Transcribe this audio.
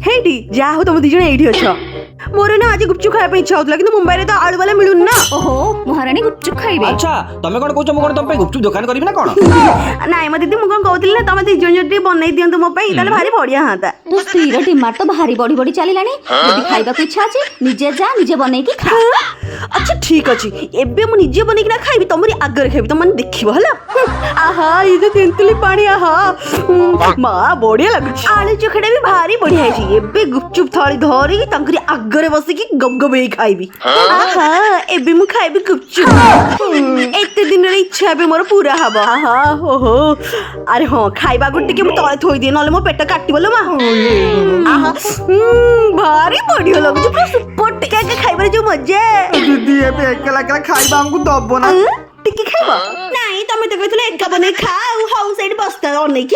ହେଇଟି ଯାହା ହଉ ତମ ଦି ଜଣ ଏଇଠି ଅଛ। ମୋର ନା ଆଜି ଗୁପଚୁପ ଖାଇବା ପାଇଁ ଇଚ୍ଛା ହଉଥିଲା କିନ୍ତୁ ମୁମ୍ବାଇରେ ତ ଆଳୁ ବାଲା ମିଳୁନି ନା। ଓହୋ ମହାରାଣୀ ଗୁପଚୁପ ଖାଇବେ। ଆଚ୍ଛା ତମେ କଣ କହୁଛ ମୁଁ କଣ ତମ ପାଇଁ ଗୁପଚୁପ ଦୋକାନ କରିବି ନା କଣ? ନାଇଁ ମ ଦିଦି ମୁଁ କଣ କହୁଥିଲି ନା ତମେ ଦି ଜଣ ଯଦି ବନେଇ ଦିଅନ୍ତୁ ମୋ ପାଇଁ ତାହେଲେ ଭାରି ବଢିଆ ହୁଅନ୍ତା। ତୋ ସ୍ତ୍ରୀର ଡିମାଣ୍ଡ ତ ଭାରି ବଢି ବଢି ଚାଲିଲାଣି। ଯଦି ଖାଇବାକୁ ଇଚ୍ଛା ଅଛି ନିଜେ ଯା ନିଜେ ବନେଇକି ଖା। ଆଚ୍ଛା ଠିକ ଅଛି ଏବେ ମୁଁ ନିଜେ ବନେଇକିନା ଖାଇବି ତମରି ଆଗରେ ଖାଇବି ତମେ ଦେଖିବ ହେଲା। ଆହା ଏଇ ଯୋଉ ତେନ୍ତୁଳି ପାଣି ଆହା ମା ବଢିଆ ଲାଗୁଛି। ଆଳୁ ଚୋଖାଟା ବି ଭାରି ବଢିଆ ହେଇଛି। ଏବେ ଗୁପଚୁପ ଥାଳି ଧରିକି ତାଙ୍କରି ଆଗରେ ବସିକି ଗପ ଗପ ହେଇ ଖାଇବି। ଆହା ଏବେ ମୁଁ ଖାଇବି ଗୁପଚୁପ। ଏତେ ଦିନରେ ଇଚ୍ଛା ଏବେ ମୋର ପୁରା ହବ। ଆହା ଓହୋ ଆରେ ହଁ ଖାଇବାକୁ ଟିକେ ମୁଁ ତଳେ ଥୋଇଦିଏ ନହେଲେ ମୋ ପେଟ କାଟିବ ଲୋ ମା। ଆହା ଭାରି ବଢିଆ ଲାଗୁଛି ପୁରା ସୁପର ଟିକେ ଖାଇବାରେ ଯୋଉ ମଜା। ଦିଦି ଏବେ ଏକଲା ଏକଲା ଖାଇବା ଆମକୁ ଦବ ନା? ଟିକେ ଖାଇବ? ନାଇଁ ତମେ ତ କହିଥିଲ ଏକା ବନେଇ ଖା ଆଉ ହଉ ସେଇଠି ବସ୍ତା ଅନେଇକି।